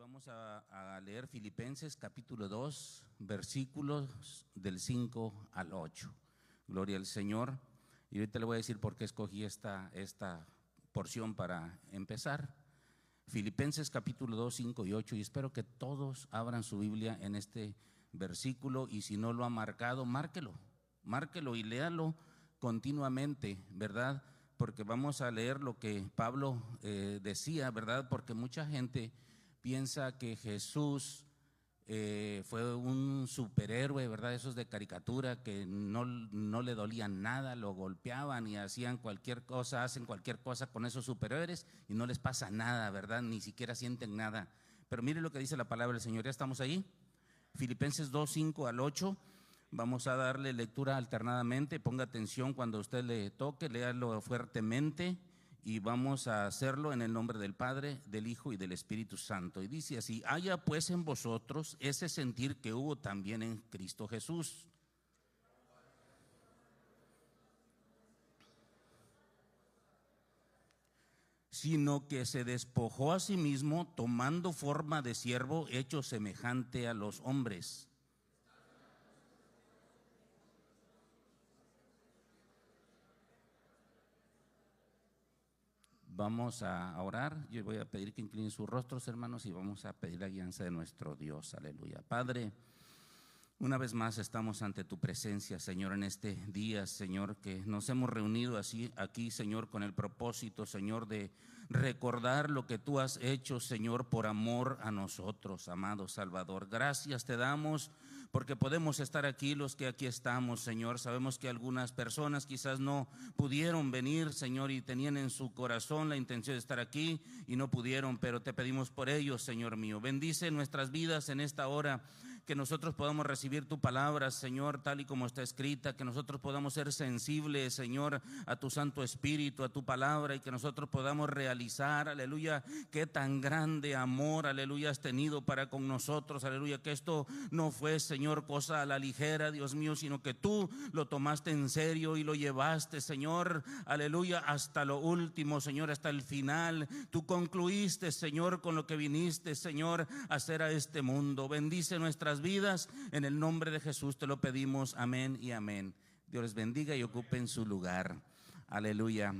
vamos a leer Filipenses capítulo 2, versículos del 5 al 8. Gloria al Señor. Y ahorita le voy a decir por qué escogí esta porción para empezar. Filipenses capítulo 2, 5 y 8. Y espero que todos abran su Biblia en este versículo, y si no lo ha marcado, márquelo y léalo continuamente, ¿verdad? Porque vamos a leer lo que Pablo decía, ¿verdad? Porque mucha gente piensa que Jesús fue un superhéroe, ¿verdad? Esos de caricatura que no le dolían nada, lo golpeaban y hacían cualquier cosa, hacen cualquier cosa con esos superhéroes y no les pasa nada, ¿verdad? Ni siquiera sienten nada. Pero mire lo que dice la palabra del Señor. ¿Ya estamos ahí? Filipenses 2, 5 al 8. Vamos a darle lectura alternadamente. Ponga atención cuando usted le toque, léalo fuertemente, y vamos a hacerlo en el nombre del Padre, del Hijo y del Espíritu Santo. Y dice así: haya pues en vosotros ese sentir que hubo también en Cristo Jesús, sino que se despojó a sí mismo, tomando forma de siervo, hecho semejante a los hombres. Vamos a orar. Yo voy a pedir que inclinen sus rostros, hermanos, y vamos a pedir la guianza de nuestro Dios. Aleluya. Padre, una vez más estamos ante tu presencia, Señor, en este día, Señor, que nos hemos reunido así aquí, Señor, con el propósito, Señor, de recordar lo que tú has hecho, Señor, por amor a nosotros, amado Salvador. Gracias te damos porque podemos estar aquí los que aquí estamos, Señor. Sabemos que algunas personas quizás no pudieron venir, Señor, y tenían en su corazón la intención de estar aquí y no pudieron, pero te pedimos por ellos, Señor mío. Bendice nuestras vidas en esta hora, que nosotros podamos recibir tu palabra, Señor, tal y como está escrita, que nosotros podamos ser sensibles, Señor, a tu Santo Espíritu, a tu palabra, y que nosotros podamos realizar, aleluya, qué tan grande amor, aleluya, has tenido para con nosotros, aleluya, que esto no fue, Señor, cosa a la ligera, Dios mío, sino que tú lo tomaste en serio y lo llevaste, Señor, aleluya, hasta lo último, Señor, hasta el final. Tú concluiste, Señor, con lo que viniste, Señor, a hacer a este mundo. Bendice nuestras vidas, en el nombre de Jesús te lo pedimos, amén y amén. Dios les bendiga y ocupen su lugar. Aleluya.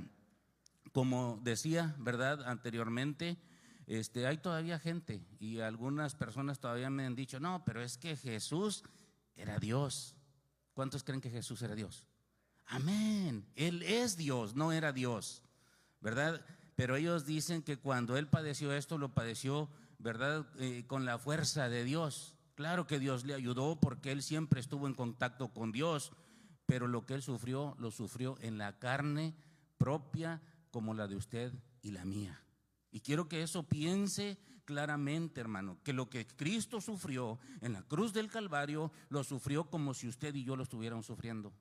Como decía, ¿verdad? Anteriormente, hay todavía gente, y algunas personas todavía me han dicho: no, pero es que Jesús era Dios. ¿Cuántos creen que Jesús era Dios? Amén. Él es Dios, no era Dios, ¿verdad? Pero ellos dicen que cuando Él padeció esto, lo padeció, ¿verdad? Con la fuerza de Dios. Claro que Dios le ayudó, porque Él siempre estuvo en contacto con Dios, pero lo que Él sufrió, lo sufrió en la carne propia, como la de usted y la mía. Y quiero que eso piense claramente, hermano, que lo que Cristo sufrió en la cruz del Calvario, lo sufrió como si usted y yo lo estuviéramos sufriendo.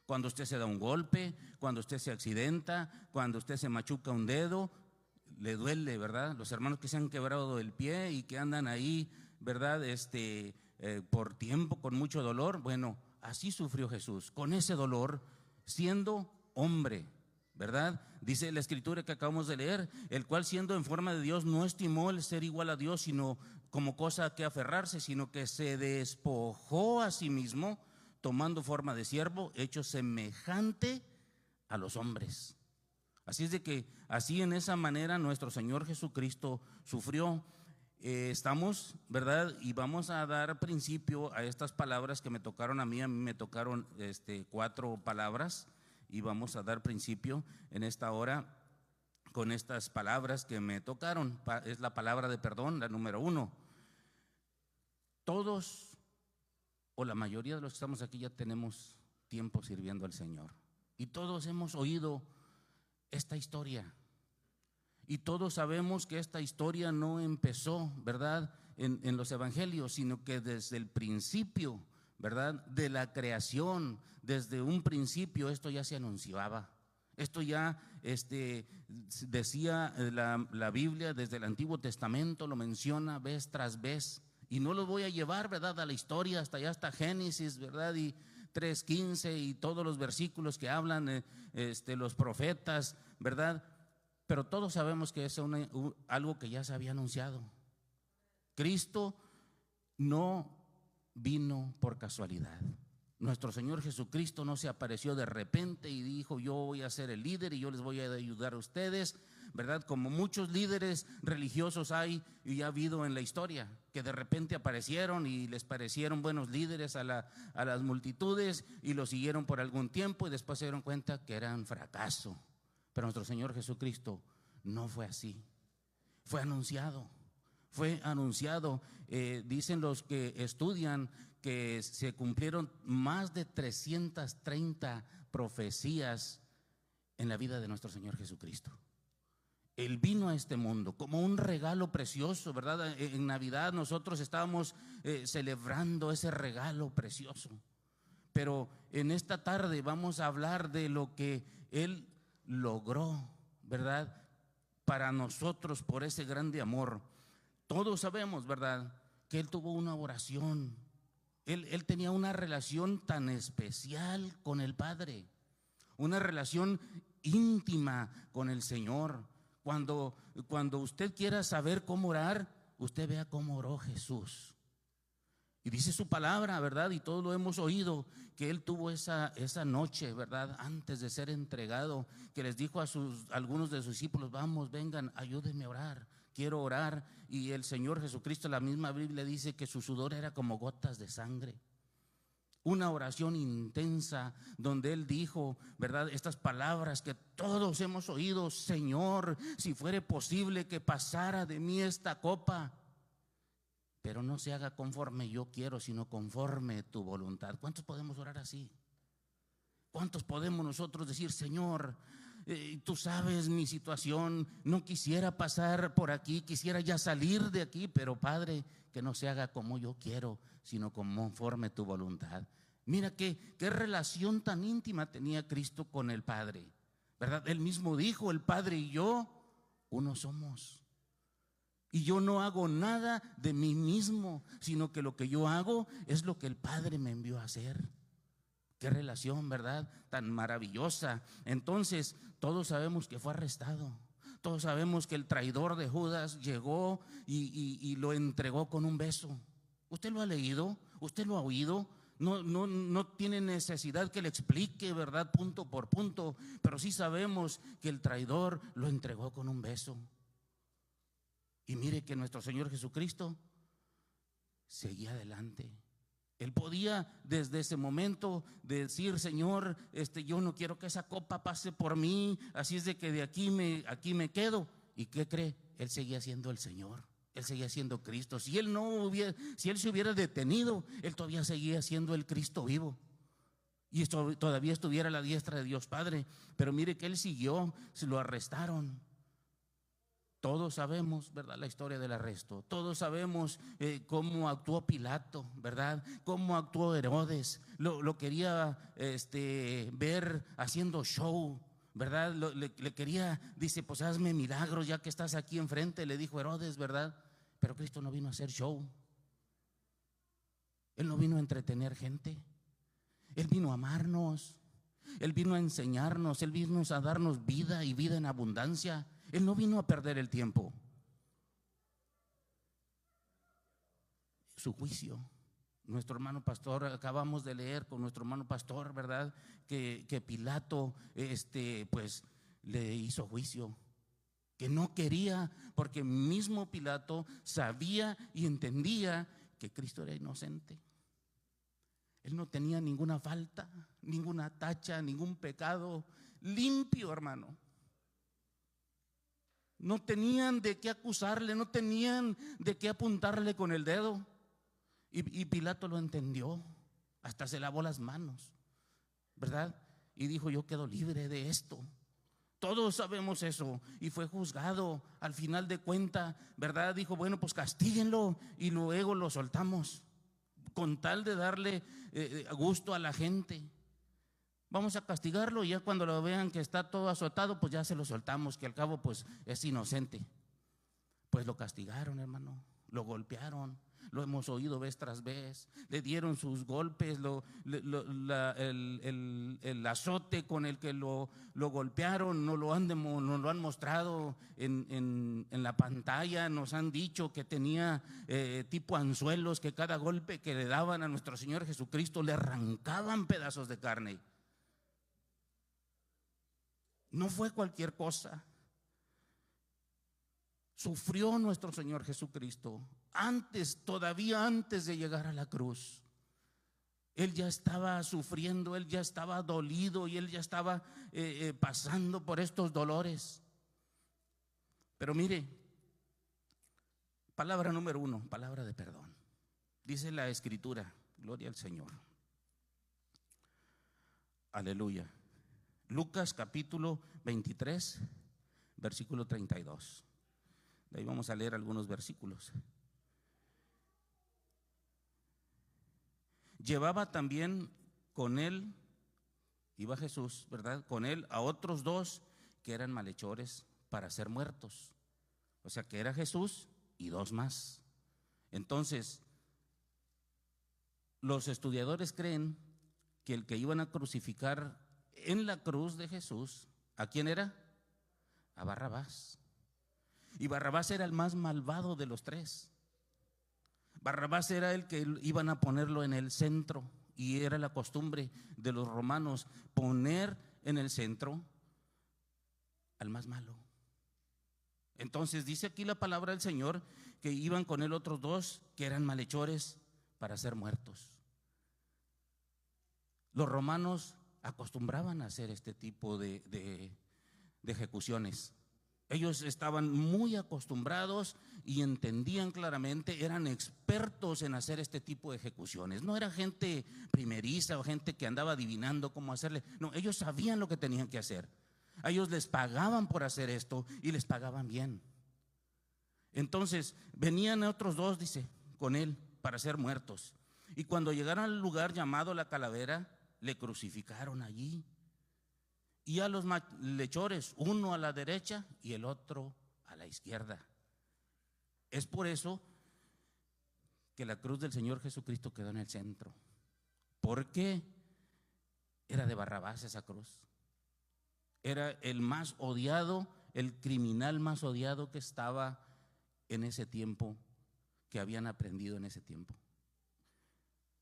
Cuando usted se da un golpe, cuando usted se accidenta, cuando usted se machuca un dedo, le duele, ¿verdad? Los hermanos que se han quebrado el pie y que andan ahí, ¿verdad? Por tiempo con mucho dolor. Bueno, así sufrió Jesús, con ese dolor, siendo hombre, ¿verdad? Dice la escritura que acabamos de leer: el cual, siendo en forma de Dios, no estimó el ser igual a Dios sino como cosa a que aferrarse, sino que se despojó a sí mismo, tomando forma de siervo, hecho semejante a los hombres. Así es de que así, en esa manera, nuestro Señor Jesucristo sufrió. Estamos, ¿verdad? Y vamos a dar principio a estas palabras que me tocaron a mí. A mí me tocaron 4 palabras, y vamos a dar principio en esta hora con estas palabras que me tocaron. Es la palabra de perdón, la número 1. Todos, o la mayoría de los que estamos aquí, ya tenemos tiempo sirviendo al Señor, y todos hemos oído esta historia, y todos sabemos que esta historia no empezó, ¿verdad?, en los evangelios, sino que desde el principio, ¿verdad?, de la creación, desde un principio esto ya se anunciaba. Esto ya decía la Biblia, desde el Antiguo Testamento lo menciona vez tras vez. Y no lo voy a llevar, ¿verdad?, a la historia hasta allá, hasta Génesis, ¿verdad?, y 3:15 y todos los versículos que hablan los profetas, ¿verdad? Pero todos sabemos que es algo que ya se había anunciado, Cristo no vino por casualidad. Nuestro Señor Jesucristo no se apareció de repente y dijo: yo voy a ser el líder y yo les voy a ayudar a ustedes, ¿verdad? Como muchos líderes religiosos hay y ha habido en la historia, que de repente aparecieron y les parecieron buenos líderes a las multitudes y los siguieron por algún tiempo y después se dieron cuenta que eran fracaso. Pero nuestro Señor Jesucristo no fue así. Fue anunciado. Dicen los que estudian que se cumplieron más de 330 profecías en la vida de nuestro Señor Jesucristo. Él vino a este mundo como un regalo precioso, ¿verdad? En Navidad nosotros estábamos celebrando ese regalo precioso. Pero en esta tarde vamos a hablar de lo que Él logró, ¿verdad? Para nosotros, por ese grande amor. Todos sabemos, ¿verdad?, que Él tuvo una oración. Él tenía una relación tan especial con el Padre, una relación íntima con el Señor. Cuando usted quiera saber cómo orar, usted vea cómo oró Jesús. Y dice su palabra, ¿verdad? Y todos lo hemos oído, que Él tuvo esa noche, ¿verdad?, antes de ser entregado, que les dijo a algunos de sus discípulos: vamos, vengan, ayúdenme a orar, quiero orar. Y el Señor Jesucristo, la misma Biblia dice que su sudor era como gotas de sangre. Una oración intensa donde Él dijo, ¿verdad?, estas palabras que todos hemos oído: Señor, si fuere posible que pasara de mí esta copa, pero no se haga conforme yo quiero, sino conforme tu voluntad. ¿Cuántos podemos orar así? ¿Cuántos podemos nosotros decir: Señor, tú sabes mi situación, no quisiera pasar por aquí, quisiera ya salir de aquí, pero Padre, que no se haga como yo quiero, sino conforme tu voluntad? Mira qué relación tan íntima tenía Cristo con el Padre, ¿verdad? Él mismo dijo: el Padre y yo uno somos. Y yo no hago nada de mí mismo, sino que lo que yo hago es lo que el Padre me envió a hacer. Qué relación, ¿verdad?, tan maravillosa. Entonces, todos sabemos que fue arrestado. Todos sabemos que el traidor de Judas llegó y lo entregó con un beso. ¿Usted lo ha leído? ¿Usted lo ha oído? No tiene necesidad que le explique, ¿verdad?, punto por punto. Pero sí sabemos que el traidor lo entregó con un beso. Y mire que nuestro Señor Jesucristo seguía adelante. Él podía desde ese momento decir: Señor, yo no quiero que esa copa pase por mí, así es de que de aquí me quedo. ¿Y qué cree? Él seguía siendo el Señor, Él seguía siendo Cristo. Si Él se hubiera detenido, Él todavía seguía siendo el Cristo vivo. Y todavía estuviera a la diestra de Dios Padre. Pero mire que Él siguió, se lo arrestaron. Todos sabemos, ¿verdad?, la historia del arresto. Todos sabemos cómo actuó Pilato, ¿verdad?, cómo actuó Herodes. Lo quería ver haciendo show, ¿verdad? Le quería, dice: pues hazme milagros ya que estás aquí enfrente, le dijo Herodes, ¿verdad? Pero Cristo no vino a hacer show. Él no vino a entretener gente. Él vino a amarnos. Él vino a enseñarnos. Él vino a darnos vida y vida en abundancia. Él no vino a perder el tiempo. Su juicio. Nuestro hermano pastor, acabamos de leer con nuestro hermano pastor, ¿verdad?, que Pilato pues le hizo juicio, que no quería, porque mismo Pilato sabía y entendía que Cristo era inocente. Él no tenía ninguna falta, ninguna tacha, ningún pecado, limpio, hermano. No tenían de qué acusarle, no tenían de qué apuntarle con el dedo. Y Pilato lo entendió, hasta se lavó las manos, ¿verdad? Y dijo: yo quedo libre de esto. Todos sabemos eso. Y fue juzgado al final de cuenta, ¿verdad? Dijo: bueno, pues castíguenlo y luego lo soltamos, con tal de darle gusto a la gente. Vamos a castigarlo y ya cuando lo vean que está todo azotado, pues ya se lo soltamos, que al cabo pues es inocente. Pues lo castigaron, hermano, lo golpearon, lo hemos oído vez tras vez. Le dieron sus golpes, el azote con el que lo golpearon, nos lo han mostrado en la pantalla. Nos han dicho que tenía tipo anzuelos, que cada golpe que le daban a nuestro Señor Jesucristo le arrancaban pedazos de carne. No fue cualquier cosa. Sufrió nuestro Señor Jesucristo todavía antes de llegar a la cruz. Él ya estaba sufriendo, Él ya estaba dolido y Él ya estaba pasando por estos dolores. Pero mire, palabra número 1, palabra de perdón. Dice la Escritura, gloria al Señor. Aleluya. Lucas capítulo 23, versículo 32. De ahí vamos a leer algunos versículos. Llevaba también con él, iba Jesús, ¿verdad? Con él a otros 2 que eran malhechores para ser muertos. O sea que era Jesús y 2 más. Entonces, los estudiadores creen que el que iban a crucificar en la cruz de Jesús, ¿a quién era? A Barrabás. Y Barrabás era el más malvado de los 3. Barrabás era el que iban a ponerlo en el centro, y era la costumbre de los romanos poner en el centro al más malo. Entonces dice aquí la palabra del Señor que iban con él otros 2 que eran malhechores para ser muertos. Los romanos acostumbraban a hacer este tipo de ejecuciones. Ellos estaban muy acostumbrados y entendían claramente, eran expertos en hacer este tipo de ejecuciones. No era gente primeriza o gente que andaba adivinando cómo hacerle. No, ellos sabían lo que tenían que hacer. A ellos les pagaban por hacer esto y les pagaban bien. Entonces venían otros 2, dice, con él para ser muertos. Y cuando llegaron al lugar llamado La Calavera, le crucificaron allí. Y a los malhechores, uno a la derecha y el otro a la izquierda. Es por eso que la cruz del Señor Jesucristo quedó en el centro. ¿Por qué? Era de Barrabás esa cruz. Era el más odiado, el criminal más odiado que estaba en ese tiempo, que habían aprendido en ese tiempo.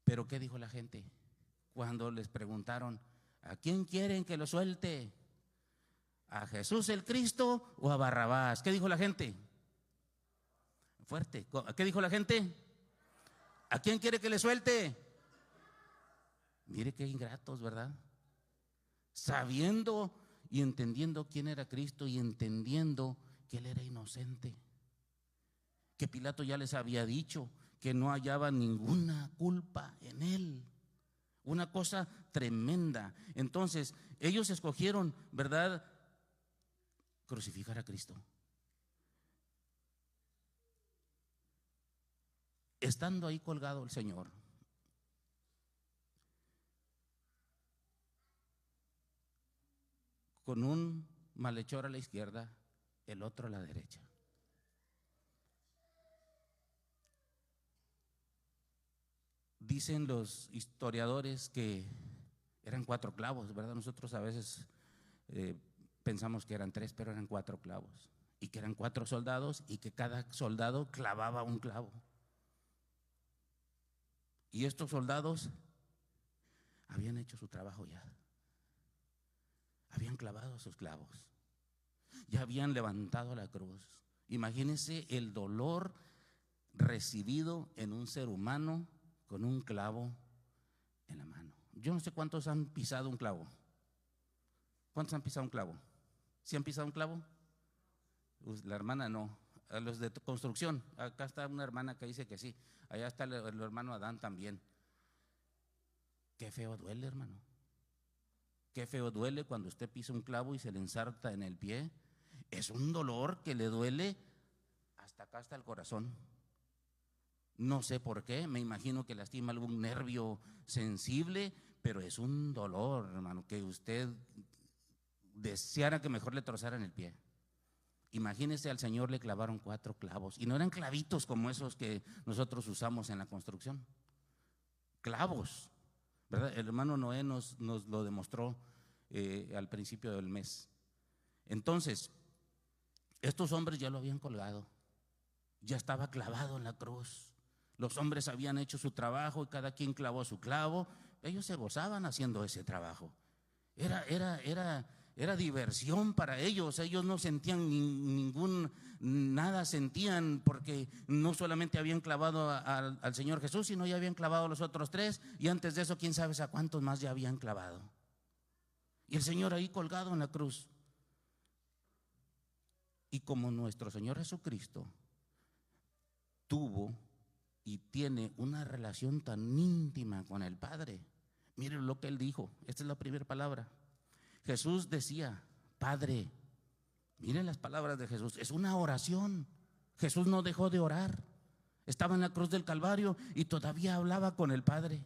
Pero ¿qué dijo la gente? Cuando les preguntaron, ¿a quién quieren que lo suelte? ¿A Jesús el Cristo o a Barrabás? ¿Qué dijo la gente? Fuerte. ¿Qué dijo la gente? ¿A quién quiere que le suelte? Mire qué ingratos, ¿verdad? Sabiendo y entendiendo quién era Cristo y entendiendo que él era inocente, que Pilato ya les había dicho que no hallaba ninguna culpa en él. Una cosa tremenda. Entonces ellos escogieron, ¿verdad?, crucificar a Cristo. Estando ahí colgado el Señor, con un malhechor a la izquierda, el otro a la derecha. Dicen los historiadores que eran 4 clavos, ¿verdad? Nosotros a veces pensamos que eran 3, pero eran 4 clavos. Y que eran 4 soldados y que cada soldado clavaba un clavo. Y estos soldados habían hecho su trabajo ya. Habían clavado sus clavos. Ya habían levantado la cruz. Imagínense el dolor recibido en un ser humano con un clavo en la mano. Yo no sé cuántos han pisado un clavo. ¿Cuántos han pisado un clavo? ¿Sí han pisado un clavo? La hermana no. A los de construcción, acá está una hermana que dice que sí. Allá está el hermano Adán también. Qué feo duele, hermano. Qué feo duele cuando usted pisa un clavo y se le ensarta en el pie. Es un dolor que le duele hasta acá, hasta el corazón. No sé por qué, me imagino que lastima algún nervio sensible, pero es un dolor, hermano, que usted deseara que mejor le trozaran el pie. Imagínese, al Señor le clavaron 4 clavos, y no eran clavitos como esos que nosotros usamos en la construcción, clavos, ¿verdad? El hermano Noé nos lo demostró al principio del mes. Entonces, estos hombres ya lo habían colgado, ya estaba clavado en la cruz. Los hombres habían hecho su trabajo y cada quien clavó su clavo. Ellos se gozaban haciendo ese trabajo. Era diversión para ellos. Ellos no sentían nada sentían, porque no solamente habían clavado al Señor Jesús, sino ya habían clavado a los otros 3, y antes de eso quién sabe a cuántos más ya habían clavado. Y el Señor ahí colgado en la cruz. Y como nuestro Señor Jesucristo tuvo y tiene una relación tan íntima con el Padre, miren lo que Él dijo. Esta es la primera palabra. Jesús decía: Padre. Miren las palabras de Jesús, es una oración. Jesús no dejó de orar. Estaba en la cruz del Calvario y todavía hablaba con el Padre.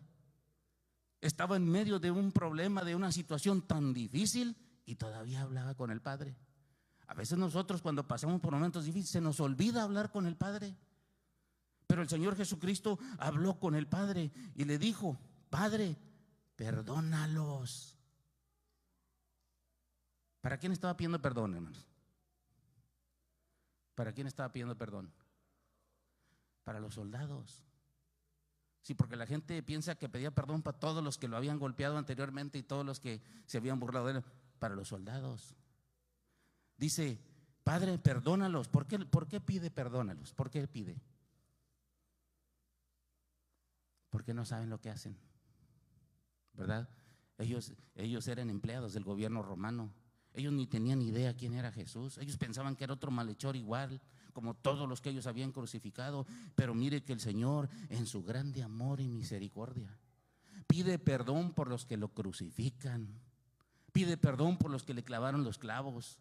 Estaba en medio de un problema, de una situación tan difícil, y todavía hablaba con el Padre. A veces nosotros, cuando pasamos por momentos difíciles, se nos olvida hablar con el Padre. Pero el Señor Jesucristo habló con el Padre y le dijo: Padre, perdónalos. ¿Para quién estaba pidiendo perdón, hermanos? ¿Para quién estaba pidiendo perdón? Para los soldados. Sí, porque la gente piensa que pedía perdón para todos los que lo habían golpeado anteriormente y todos los que se habían burlado de él. Para los soldados. Dice: Padre, perdónalos. ¿Por qué pide perdónalos? ¿Por qué pide? Porque no saben lo que hacen, ¿verdad? Ellos eran empleados del gobierno romano. Ellos ni tenían idea quién era Jesús. Ellos pensaban que era otro malhechor igual, como todos los que ellos habían crucificado. Pero mire que el Señor, en su grande amor y misericordia, pide perdón por los que lo crucifican, pide perdón por los que le clavaron los clavos.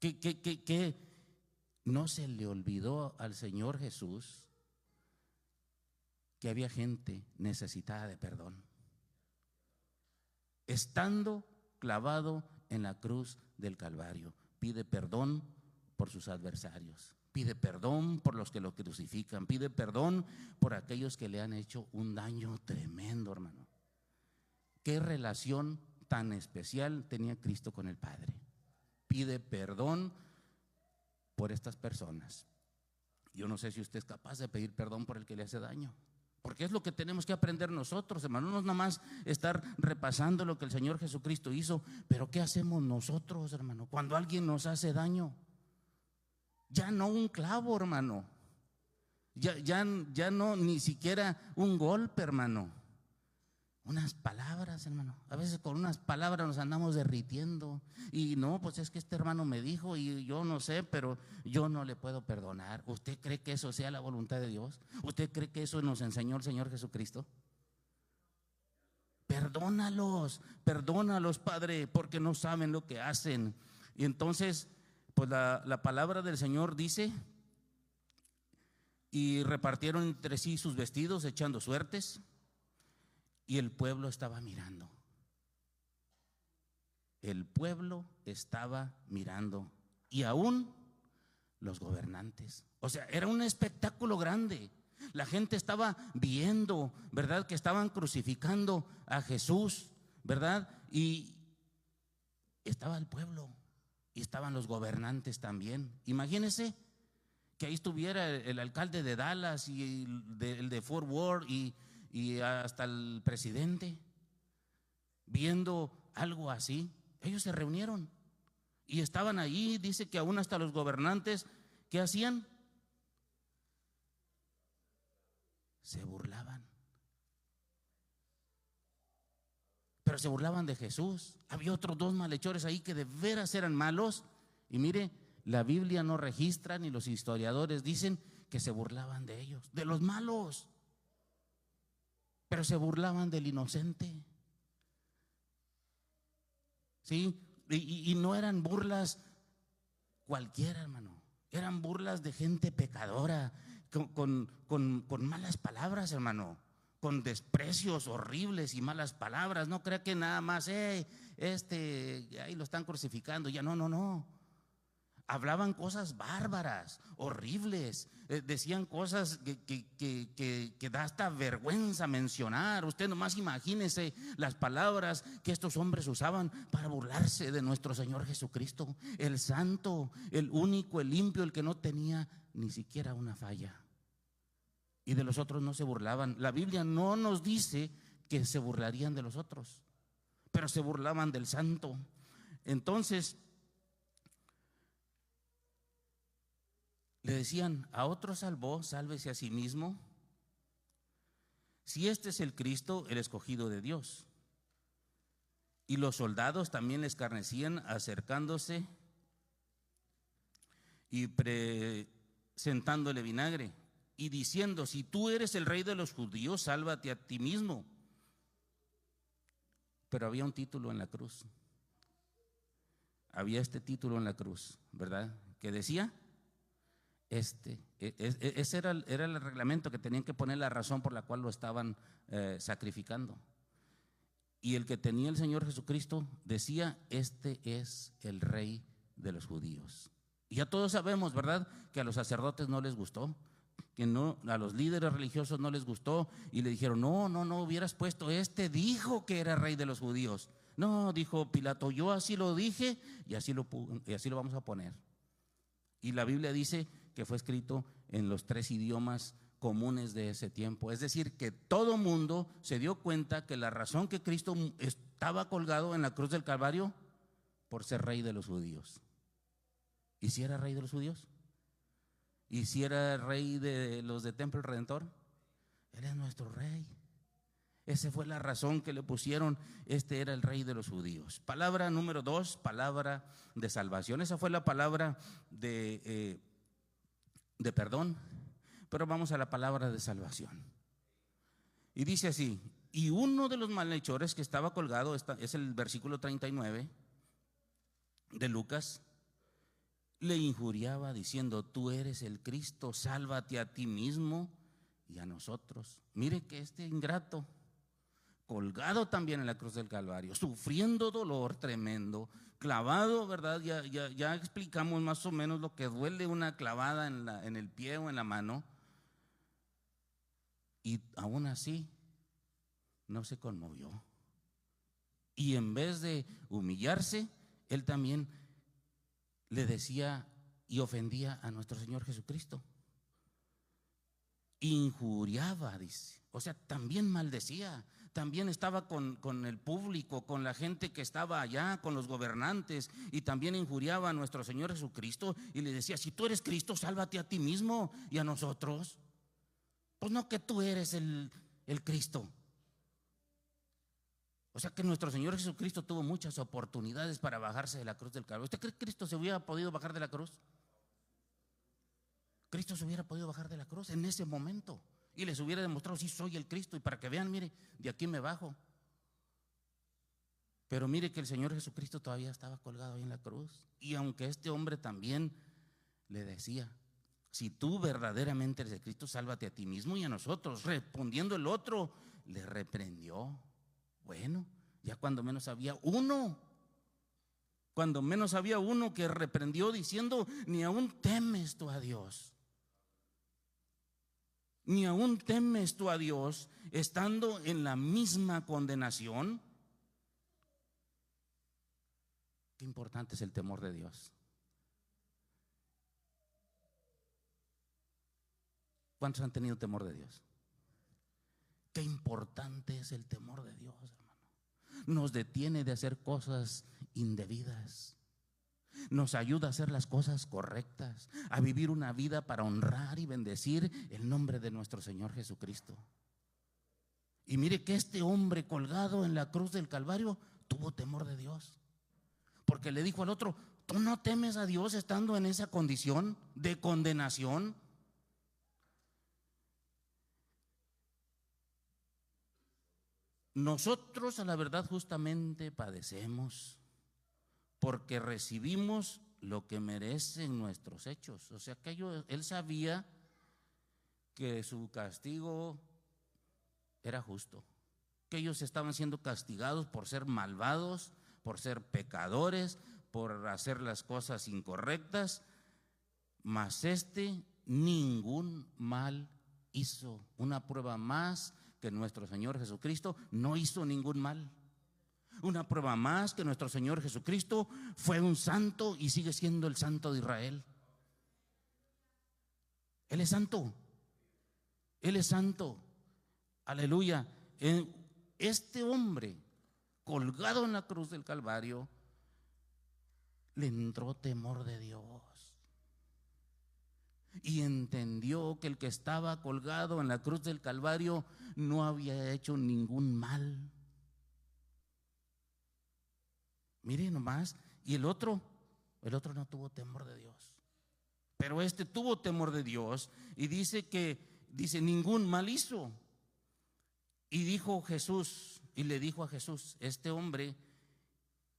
¿Qué no se le olvidó al Señor Jesús que había gente necesitada de perdón? Estando clavado en la cruz del Calvario, pide perdón por sus adversarios, pide perdón por los que lo crucifican, pide perdón por aquellos que le han hecho un daño tremendo, hermano. ¿Qué relación tan especial tenía Cristo con el Padre? Pide perdón por estas personas. Yo no sé si usted es capaz de pedir perdón por el que le hace daño, porque es lo que tenemos que aprender nosotros, hermano. No es nada más estar repasando lo que el Señor Jesucristo hizo, pero ¿qué hacemos nosotros, hermano, cuando alguien nos hace daño? Ya no un clavo, hermano. Ya no ni siquiera un golpe, hermano. Unas palabras, hermano. A veces con unas palabras nos andamos derritiendo. Y no, pues es que este hermano me dijo y yo no sé, pero yo no le puedo perdonar. ¿Usted cree que eso sea la voluntad de Dios? ¿Usted cree que eso nos enseñó el Señor Jesucristo? Perdónalos, Padre, porque no saben lo que hacen. Y entonces, pues la palabra del Señor dice: y repartieron entre sí sus vestidos, echando suertes. Y el pueblo estaba mirando. El pueblo estaba mirando. Y aún los gobernantes. O sea, era un espectáculo grande. La gente estaba viendo, ¿verdad?, que estaban crucificando a Jesús, ¿verdad? Y estaba el pueblo y estaban los gobernantes también. Imagínense que ahí estuviera el alcalde de Dallas y el de Fort Worth y hasta el presidente viendo algo así. Ellos se reunieron y estaban allí. Dice que aún hasta los gobernantes, ¿qué hacían? Se burlaban. Pero se burlaban de Jesús. Había otros 2 malhechores ahí que de veras eran malos. Y mire, la Biblia no registra, ni los historiadores dicen que se burlaban de ellos, de los malos. Pero se burlaban del inocente. ¿Sí? Y no eran burlas cualquiera, hermano. Eran burlas de gente pecadora, con malas palabras, hermano, con desprecios horribles y malas palabras. No crea que nada más ahí lo están crucificando. Ya no. hablaban cosas bárbaras, horribles, decían cosas que da hasta vergüenza mencionar. Usted nomás imagínese las palabras que estos hombres usaban para burlarse de nuestro Señor Jesucristo, el santo, el único, el limpio, el que no tenía ni siquiera una falla. Y de los otros no se burlaban. La Biblia no nos dice que se burlarían de los otros, pero se burlaban del santo. Entonces le decían: a otro salvó, sálvese a sí mismo. Si este es el Cristo, el escogido de Dios. Y los soldados también le escarnecían, acercándose y presentándole vinagre y diciendo: si tú eres el rey de los judíos, sálvate a ti mismo. Pero había un título en la cruz. Había este título en la cruz, ¿verdad? Que decía: ese era el reglamento, que tenían que poner la razón por la cual lo estaban sacrificando. Y el que tenía el Señor Jesucristo decía: este es el rey de los judíos. Y ya todos sabemos, ¿verdad?, que a los sacerdotes no les gustó, que no, a los líderes religiosos no les gustó, y le dijeron: no hubieras puesto, dijo que era rey de los judíos. No, dijo Pilato, yo así lo dije y así lo vamos a poner. Y la Biblia dice que fue escrito en los 3 idiomas comunes de ese tiempo. Es decir, que todo mundo se dio cuenta que la razón que Cristo estaba colgado en la cruz del Calvario, por ser rey de los judíos. ¿Y si era rey de los judíos? ¿Y si era rey de los de Templo Redentor? Él es nuestro rey. Esa fue la razón que le pusieron: este era el rey de los judíos. Palabra número 2, palabra de salvación. Esa fue la palabra de perdón. Pero vamos a la palabra de salvación. Y dice así: y uno de los malhechores que estaba colgado, es el versículo 39 de Lucas, le injuriaba diciendo: tú eres el Cristo, sálvate a ti mismo y a nosotros. Mire que este ingrato, colgado también en la cruz del Calvario, sufriendo dolor tremendo, clavado, ¿verdad? Ya explicamos más o menos lo que duele una clavada en el pie o en la mano. Y aún así no se conmovió. Y en vez de humillarse, él también le decía y ofendía a nuestro Señor Jesucristo. Injuriaba, dice. O sea, también maldecía. También estaba con el público, con la gente que estaba allá, con los gobernantes, y también injuriaba a nuestro Señor Jesucristo y le decía: si tú eres Cristo, sálvate a ti mismo y a nosotros. Pues no, que tú eres el Cristo. O sea que nuestro Señor Jesucristo tuvo muchas oportunidades para bajarse de la cruz del Calvario. ¿Usted cree que Cristo se hubiera podido bajar de la cruz? Cristo se hubiera podido bajar de la cruz en ese momento y les hubiera demostrado: sí, soy el Cristo, y para que vean, mire, de aquí me bajo. Pero mire que el Señor Jesucristo todavía estaba colgado ahí en la cruz. Y aunque este hombre también le decía: si tú verdaderamente eres el Cristo, sálvate a ti mismo y a nosotros. Respondiendo el otro, le reprendió. Bueno, ya cuando menos había uno que reprendió diciendo: ni aún temes tú a Dios. Ni aún temes tú a Dios, estando en la misma condenación. Qué importante es el temor de Dios. ¿Cuántos han tenido temor de Dios? Qué importante es el temor de Dios, hermano. Nos detiene de hacer cosas indebidas. Nos ayuda a hacer las cosas correctas, a vivir una vida para honrar y bendecir el nombre de nuestro Señor Jesucristo. Y mire que este hombre colgado en la cruz del Calvario tuvo temor de Dios, porque le dijo al otro: ¿tú no temes a Dios estando en esa condición de condenación? Nosotros, a la verdad, justamente padecemos porque recibimos lo que merecen nuestros hechos. O sea que él sabía que su castigo era justo, que ellos estaban siendo castigados por ser malvados, por ser pecadores, por hacer las cosas incorrectas, mas ningún mal hizo. Una prueba más que nuestro Señor Jesucristo no hizo ningún mal. Una prueba más que nuestro Señor Jesucristo fue un santo y sigue siendo el santo de Israel. Él es santo. Él es santo. Aleluya. Este hombre colgado en la cruz del Calvario le entró temor de Dios y entendió que el que estaba colgado en la cruz del Calvario no había hecho ningún mal. Mire nomás. Y el otro no tuvo temor de Dios, pero este tuvo temor de Dios y dice ningún mal hizo. Y le dijo a Jesús, este hombre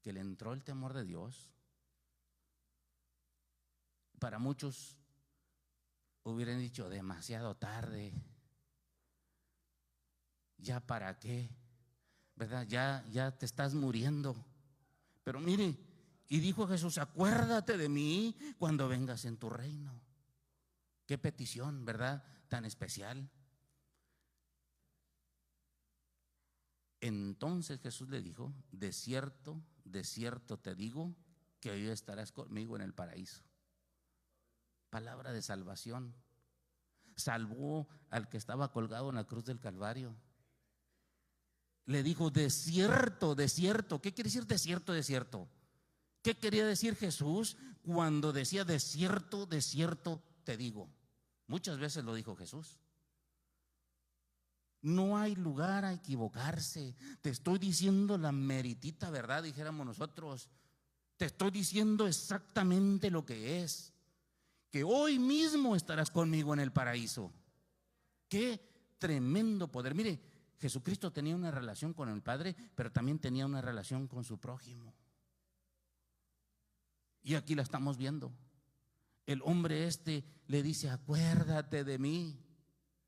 que le entró el temor de Dios, para muchos hubieran dicho demasiado tarde, ya para qué, ¿verdad? Ya te estás muriendo. Pero mire, y dijo Jesús, acuérdate de mí cuando vengas en tu reino. Qué petición, ¿verdad? Tan especial. Entonces Jesús le dijo, de cierto te digo que hoy estarás conmigo en el paraíso. Palabra de salvación. Salvó al que estaba colgado en la cruz del Calvario. Le dijo, de cierto. ¿Qué quiere decir de cierto? ¿Qué quería decir Jesús cuando decía de cierto te digo? Muchas veces lo dijo Jesús. No hay lugar a equivocarse. Te estoy diciendo la meritita verdad, dijéramos nosotros. Te estoy diciendo exactamente lo que es. Que hoy mismo estarás conmigo en el paraíso. Qué tremendo poder. Mire, Jesucristo tenía una relación con el Padre, pero también tenía una relación con su prójimo. Y aquí la estamos viendo. El hombre le dice, acuérdate de mí.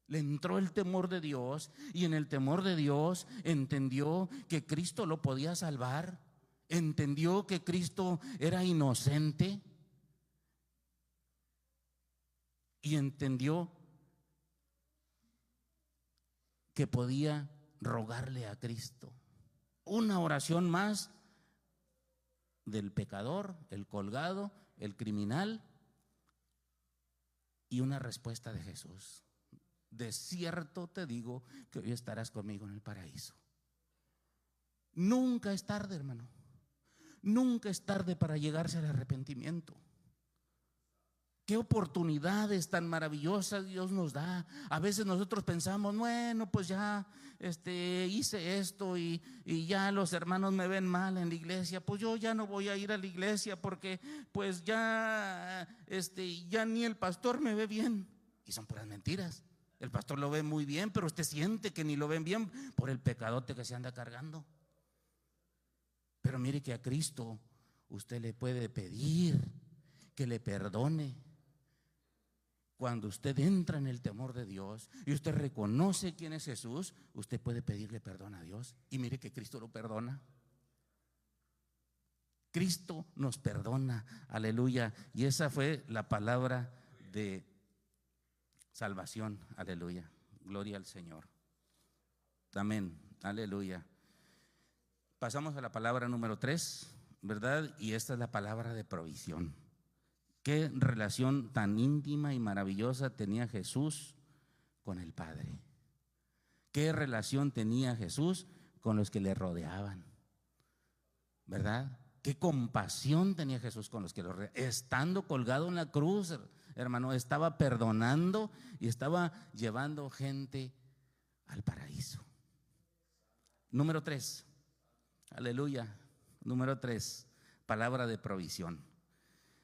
Le entró el temor de Dios y en el temor de Dios entendió que Cristo lo podía salvar. Entendió que Cristo era inocente y entendió que podía rogarle a Cristo. Una oración más del pecador, el colgado, el criminal, y una respuesta de Jesús. De cierto te digo que hoy estarás conmigo en el paraíso. Nunca es tarde, hermano. Nunca es tarde para llegarse al arrepentimiento. Qué oportunidades tan maravillosas Dios nos da. A veces nosotros pensamos, bueno, pues ya hice esto y ya los hermanos me ven mal en la iglesia, pues yo ya no voy a ir a la iglesia porque pues ya ni el pastor me ve bien. Y son puras mentiras. El pastor lo ve muy bien, pero usted siente que ni lo ven bien por el pecadote que se anda cargando. Pero mire que a Cristo usted le puede pedir que le perdone. Cuando usted entra en el temor de Dios y usted reconoce quién es Jesús, usted puede pedirle perdón a Dios. Y mire que Cristo lo perdona. Cristo nos perdona, aleluya. Y esa fue la palabra de salvación, aleluya. Gloria al Señor. Amén, aleluya. Pasamos a la palabra número 3, ¿verdad? Y esta es la palabra de provisión. Qué relación tan íntima y maravillosa tenía Jesús con el Padre. Qué relación tenía Jesús con los que le rodeaban, ¿verdad? Qué compasión tenía Jesús con los que lo rodeaban. Estando colgado en la cruz, hermano, estaba perdonando y estaba llevando gente al paraíso. Número 3, aleluya. Número 3, palabra de provisión.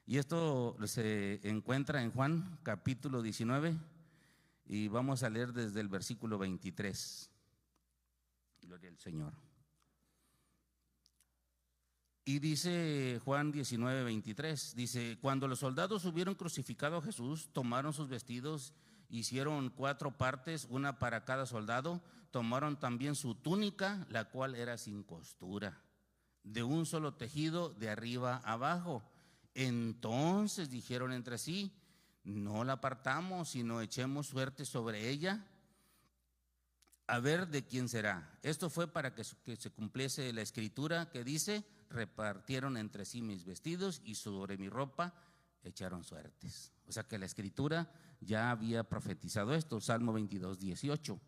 Y esto se encuentra en Juan capítulo 19 y vamos a leer desde el versículo 23. Gloria al Señor. Y dice Juan 19, 23, dice: cuando los soldados hubieron crucificado a Jesús, tomaron sus vestidos, hicieron 4 partes, una para cada soldado, tomaron también su túnica, la cual era sin costura, de un solo tejido de arriba a abajo. Entonces dijeron entre sí: no la partamos, sino echemos suerte sobre ella, a ver de quién será. Esto fue para que se cumpliese la escritura que dice: repartieron entre sí mis vestidos y sobre mi ropa echaron suertes. O sea que la escritura ya había profetizado esto. Salmo 22:18.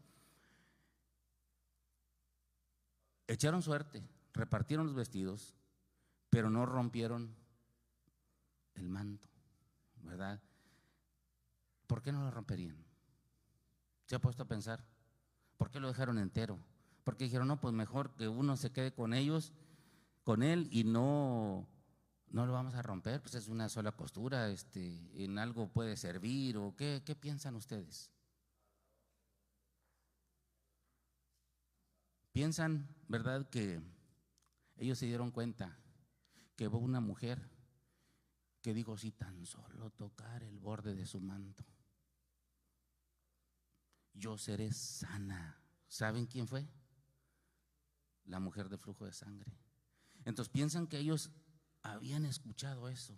Echaron suerte, repartieron los vestidos, pero no rompieron el manto, ¿verdad? ¿Por qué no lo romperían? ¿Se ha puesto a pensar? ¿Por qué lo dejaron entero? Porque dijeron: no, pues mejor que uno se quede con ellos, con él, y no lo vamos a romper, pues es una sola costura, en algo puede servir. ¿O qué piensan ustedes? Piensan, ¿verdad?, que ellos se dieron cuenta que hubo una mujer que dijo: si tan solo tocar el borde de su manto, yo seré sana. ¿Saben quién fue? La mujer de flujo de sangre. Entonces piensan que ellos habían escuchado eso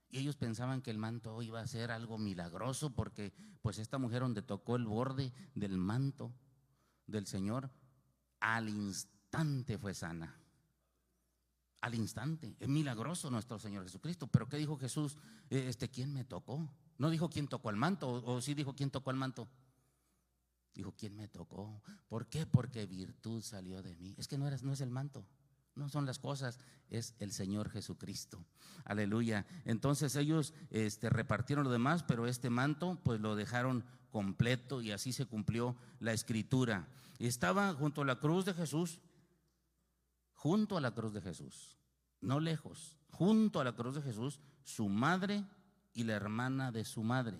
y ellos pensaban que el manto iba a ser algo milagroso, porque pues esta mujer, donde tocó el borde del manto del Señor, al instante fue sana. Al instante. Es milagroso nuestro Señor Jesucristo. Pero ¿qué dijo Jesús? ¿Quién me tocó? No dijo quién tocó el manto, o sí dijo quién tocó el manto. Dijo: ¿quién me tocó? ¿Por qué? Porque virtud salió de mí. Es que no es el manto, no son las cosas, es el Señor Jesucristo. Aleluya. Entonces ellos repartieron lo demás, pero este manto pues lo dejaron completo, y así se cumplió la escritura. Estaba junto a la cruz de Jesús, no lejos, junto a la cruz de Jesús, su madre y la hermana de su madre,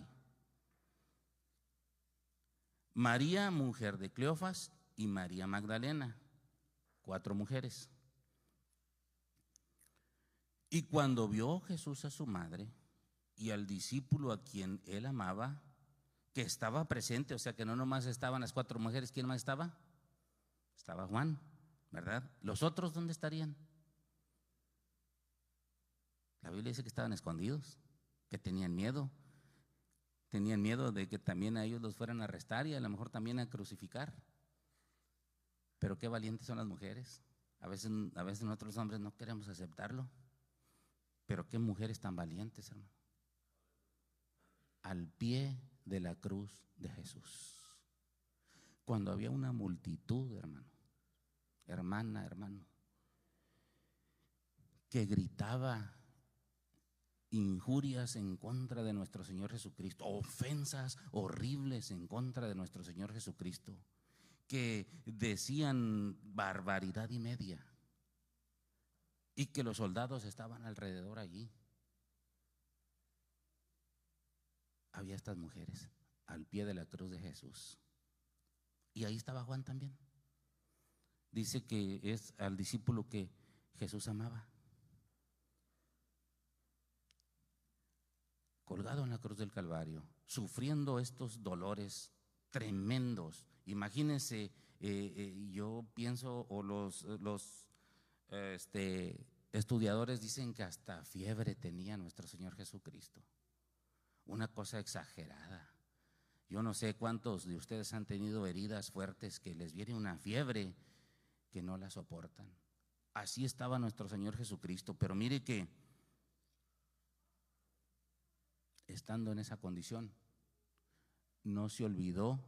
María, mujer de Cleofas, y María Magdalena, 4 mujeres. Y cuando vio Jesús a su madre y al discípulo a quien él amaba, que estaba presente, o sea que no nomás estaban las 4 mujeres, ¿quién más estaba? Estaba Juan, ¿verdad? ¿Los otros dónde estarían? La Biblia dice que estaban escondidos, que tenían miedo de que también a ellos los fueran a arrestar y a lo mejor también a crucificar. Pero qué valientes son las mujeres. A veces nosotros los hombres no queremos aceptarlo, pero qué mujeres tan valientes, hermano. Al pie de la cruz de Jesús, cuando había una multitud, hermano, que gritaba injurias en contra de nuestro Señor Jesucristo, ofensas horribles en contra de nuestro Señor Jesucristo, que decían barbaridad y media, y que los soldados estaban alrededor allí. Había estas mujeres al pie de la cruz de Jesús, y ahí estaba Juan también. Dice que es al discípulo que Jesús amaba, colgado en la cruz del Calvario, sufriendo estos dolores tremendos. Imagínense, yo pienso, o los estudiadores dicen que hasta fiebre tenía nuestro Señor Jesucristo. Una cosa exagerada. Yo no sé cuántos de ustedes han tenido heridas fuertes que les viene una fiebre que no la soportan. Así estaba nuestro Señor Jesucristo. Pero mire que estando en esa condición, no se olvidó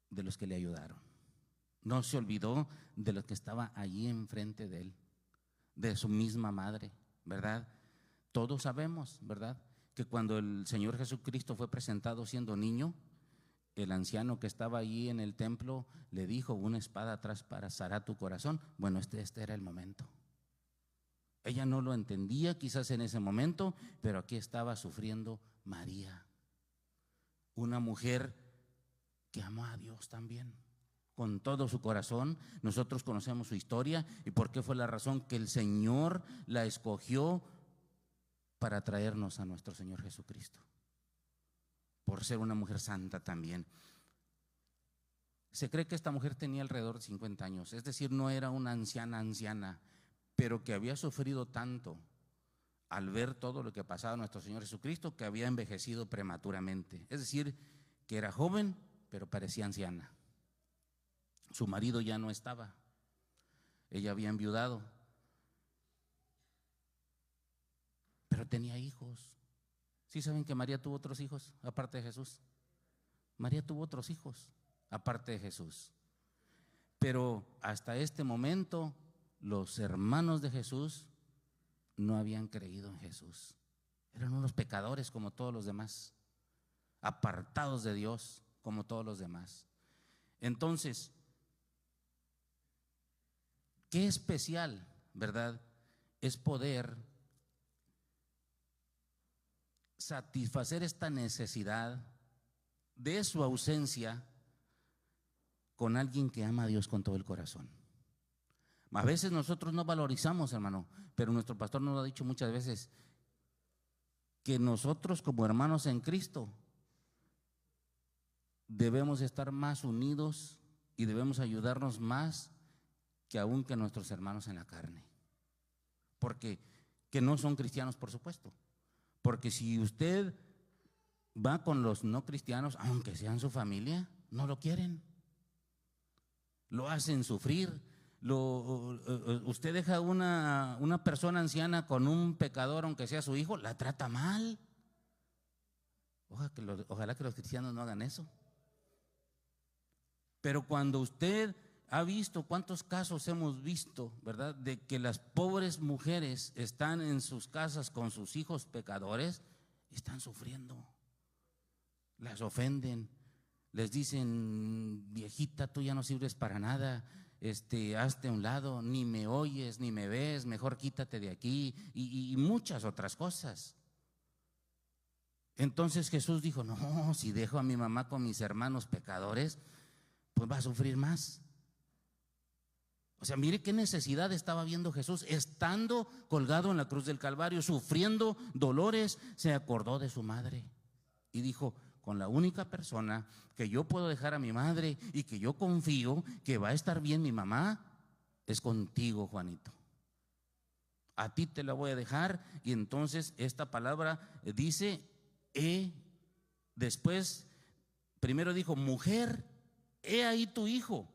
de los que le ayudaron, no se olvidó de los que estaban allí enfrente de él, de su misma madre, ¿verdad? Todos sabemos, ¿verdad?, que cuando el Señor Jesucristo fue presentado siendo niño, el anciano que estaba allí en el templo le dijo: una espada traspasará tu corazón. Bueno, este era el momento. Ella no lo entendía quizás en ese momento, pero aquí estaba sufriendo María, una mujer que amó a Dios también con todo su corazón. Nosotros conocemos su historia y por qué fue la razón que el Señor la escogió para traernos a nuestro Señor Jesucristo, por ser una mujer santa también. Se cree que esta mujer tenía alrededor de 50 años, es decir, no era una anciana, pero que había sufrido tanto al ver todo lo que pasaba a nuestro Señor Jesucristo, que había envejecido prematuramente. Es decir, que era joven, pero parecía anciana. Su marido ya no estaba, ella había enviudado, pero tenía hijos. ¿Sí saben que María tuvo otros hijos aparte de Jesús? María tuvo otros hijos aparte de Jesús. Pero hasta este momento los hermanos de Jesús no habían creído en Jesús. Eran unos pecadores como todos los demás, apartados de Dios como todos los demás. Entonces, qué especial, ¿verdad?, es poder satisfacer esta necesidad de su ausencia con alguien que ama a Dios con todo el corazón. A veces nosotros no valorizamos, hermano, pero nuestro pastor nos lo ha dicho muchas veces, que nosotros como hermanos en Cristo debemos estar más unidos y debemos ayudarnos más que aún que nuestros hermanos en la carne. Porque que no son cristianos, por supuesto. Porque si usted va con los no cristianos, aunque sean su familia, no lo quieren, lo hacen sufrir. Usted deja una persona anciana con un pecador, aunque sea su hijo, la trata mal. Ojalá que los cristianos no hagan eso. Pero cuando usted ha visto, cuántos casos hemos visto, ¿verdad?, de que las pobres mujeres están en sus casas con sus hijos pecadores, están sufriendo, las ofenden, les dicen: viejita, tú ya no sirves para nada, hazte a un lado, ni me oyes, ni me ves, mejor quítate de aquí, y muchas otras cosas. Entonces Jesús dijo: no, si dejo a mi mamá con mis hermanos pecadores, pues va a sufrir más. O sea, mire qué necesidad estaba viendo Jesús, estando colgado en la cruz del Calvario, sufriendo dolores, se acordó de su madre y dijo: con la única persona que yo puedo dejar a mi madre y que yo confío que va a estar bien mi mamá, es contigo, Juanito. A ti te la voy a dejar. Y entonces esta palabra dice, después, primero dijo: mujer, he ahí tu hijo.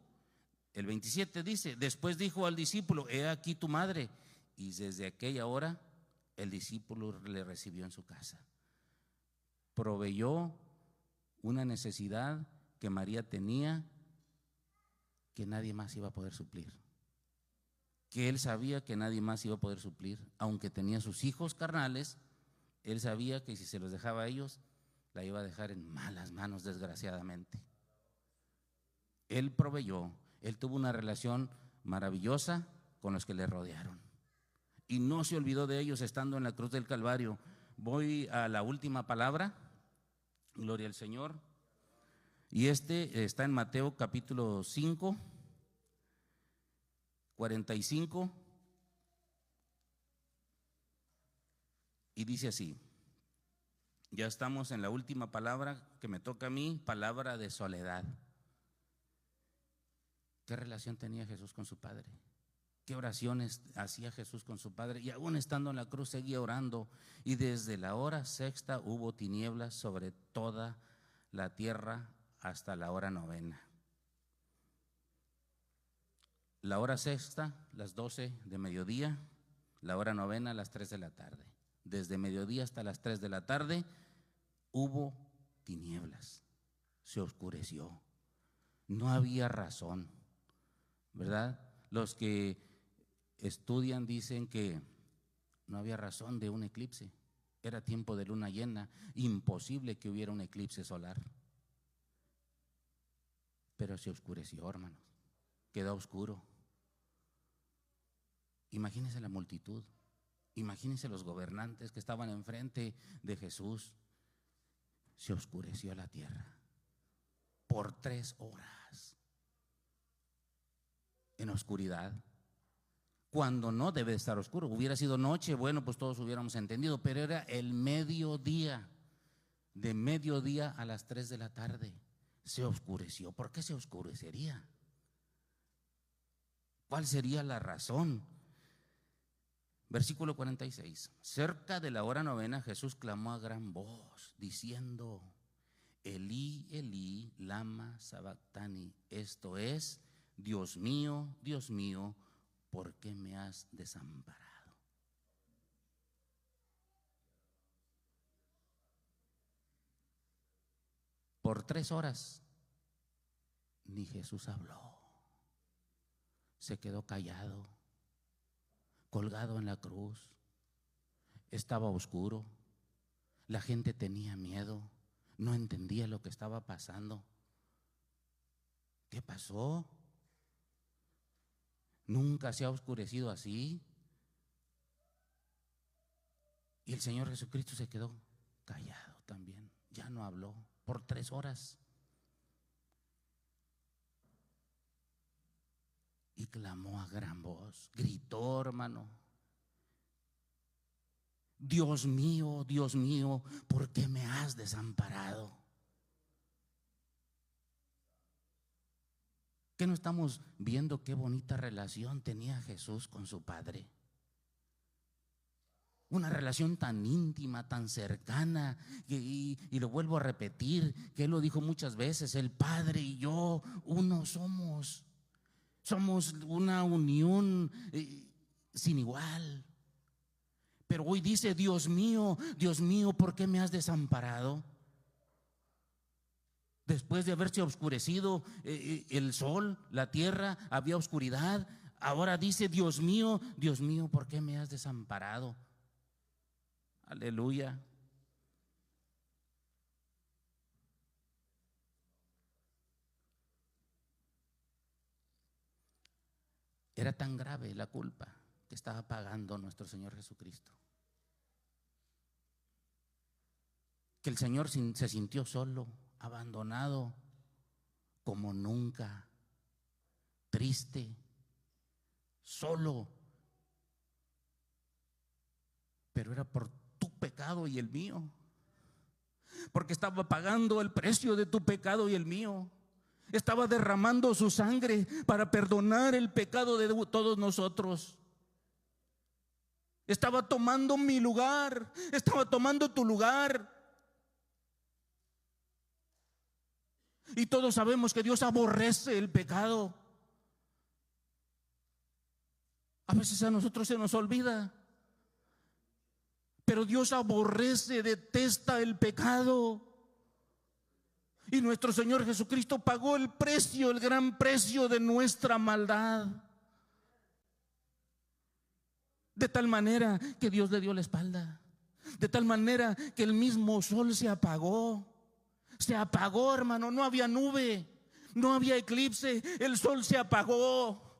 El 27 dice: después dijo al discípulo: he aquí tu madre. Y desde aquella hora el discípulo le recibió en su casa. Proveyó una necesidad que María tenía, que nadie más iba a poder suplir, que él sabía que nadie más iba a poder suplir. Aunque tenía sus hijos carnales, él sabía que si se los dejaba a ellos, la iba a dejar en malas manos, desgraciadamente. Él proveyó, él tuvo una relación maravillosa con los que le rodearon y no se olvidó de ellos estando en la cruz del Calvario. Voy a la última palabra, gloria al Señor, y está en Mateo capítulo 5, 45, y dice así. Ya estamos en la última palabra que me toca a mí, palabra de soledad. ¿Qué relación tenía Jesús con su Padre? ¿Qué oraciones hacía Jesús con su Padre? Y aún estando en la cruz seguía orando. Y desde la hora sexta hubo tinieblas sobre toda la tierra hasta la hora novena. La hora sexta, las 12 de mediodía, la hora novena, las 3 de la tarde. Desde mediodía hasta las 3 de la tarde hubo tinieblas, se oscureció, no había razón, ¿verdad? Los que estudian dicen que no había razón de un eclipse, era tiempo de luna llena, imposible que hubiera un eclipse solar. Pero se oscureció, hermanos, quedó oscuro. Imagínense la multitud, imagínense los gobernantes que estaban enfrente de Jesús. Se oscureció la tierra por 3 horas en oscuridad, cuando no debe estar oscuro. Hubiera sido noche, bueno, pues todos hubiéramos entendido, pero era el mediodía, de mediodía a las 3 de la tarde. se oscureció. ¿Por qué se oscurecería? ¿Cuál sería la razón? Versículo 46. Cerca de la hora novena, Jesús clamó a gran voz, diciendo: Elí, Elí, lama sabactani. Esto es: Dios mío, ¿por qué me has desamparado? Por 3 horas ni Jesús habló. Se quedó callado, colgado en la cruz. Estaba oscuro. La gente tenía miedo. No entendía lo que estaba pasando. ¿Qué pasó? Nunca se ha oscurecido así. Y el Señor Jesucristo se quedó callado también. Ya no habló por 3 horas. Y clamó a gran voz, gritó, hermano: Dios mío, ¿por qué me has desamparado? ¿Qué no estamos viendo qué bonita relación tenía Jesús con su Padre? Una relación tan íntima, tan cercana, y lo vuelvo a repetir, que Él lo dijo muchas veces: el Padre y yo uno somos. Somos una unión sin igual. Pero hoy dice: Dios mío, ¿por qué me has desamparado? Después de haberse oscurecido el sol, la tierra, había oscuridad. Ahora dice: Dios mío, ¿por qué me has desamparado? Aleluya. Era tan grave la culpa que estaba pagando nuestro Señor Jesucristo, que el Señor se sintió solo, abandonado como nunca, triste, solo. Pero era por tu pecado y el mío, porque estaba pagando el precio de tu pecado y el mío. Estaba derramando su sangre para perdonar el pecado de todos nosotros. Estaba tomando mi lugar, estaba tomando tu lugar. Y todos sabemos que Dios aborrece el pecado. A veces a nosotros se nos olvida, pero Dios aborrece, detesta el pecado. Y nuestro Señor Jesucristo pagó el precio, el gran precio de nuestra maldad. De tal manera que Dios le dio la espalda. De tal manera que el mismo sol se apagó. Se apagó, hermano. No había nube, no había eclipse. El sol se apagó.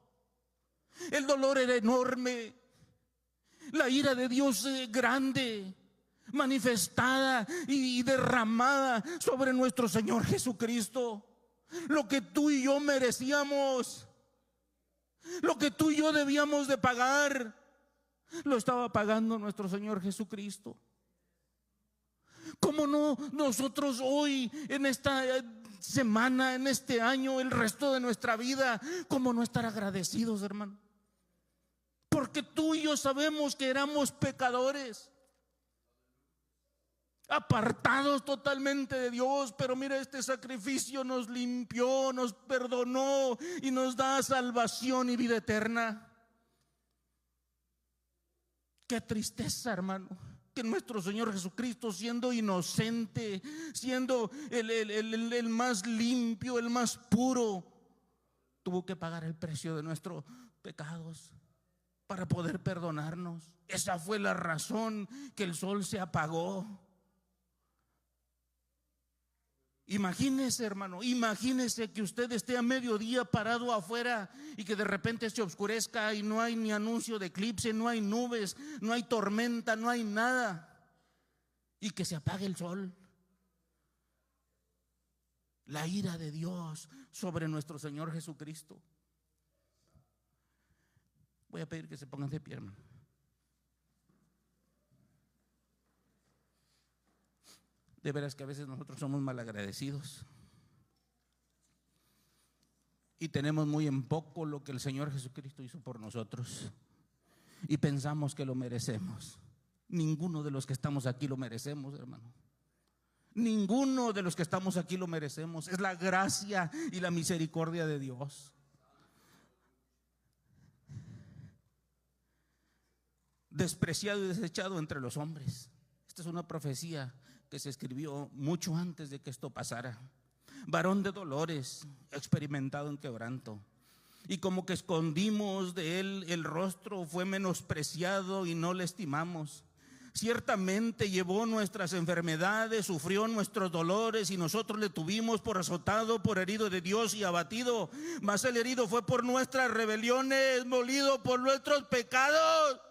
El dolor era enorme. La ira de Dios grande, manifestada y derramada sobre nuestro Señor Jesucristo. Lo que tú y yo merecíamos, lo que tú y yo debíamos de pagar, lo estaba pagando nuestro Señor Jesucristo. ¿Cómo no nosotros hoy, en esta semana, en este año, el resto de nuestra vida, cómo no estar agradecidos, hermano? Porque tú y yo sabemos que éramos pecadores, apartados totalmente de Dios, pero mira, este sacrificio nos limpió, nos perdonó y nos da salvación y vida eterna. Qué tristeza, hermano, que nuestro Señor Jesucristo, siendo inocente, siendo el más limpio, el más puro, tuvo que pagar el precio de nuestros pecados para poder perdonarnos. Esa fue la razón que el sol se apagó. Imagínese, hermano, imagínese que usted esté a mediodía parado afuera y que de repente se oscurezca y no hay ni anuncio de eclipse, no hay nubes, no hay tormenta, no hay nada, y que se apague el sol. La ira de Dios sobre nuestro Señor Jesucristo. Voy a pedir que se pongan de pie, hermano. De veras que a veces nosotros somos malagradecidos. Y tenemos muy en poco lo que el Señor Jesucristo hizo por nosotros. Y pensamos que lo merecemos. Ninguno de los que estamos aquí lo merecemos, hermano. Ninguno de los que estamos aquí lo merecemos. Es la gracia y la misericordia de Dios. Despreciado y desechado entre los hombres. Esta es una profecía que se escribió mucho antes de que esto pasara. Varón de dolores, experimentado en quebranto, y como que escondimos de él el rostro, fue menospreciado y no le estimamos. Ciertamente llevó nuestras enfermedades, sufrió nuestros dolores, y nosotros le tuvimos por azotado, por herido de Dios y abatido. Mas el herido fue por nuestras rebeliones, molido por nuestros pecados.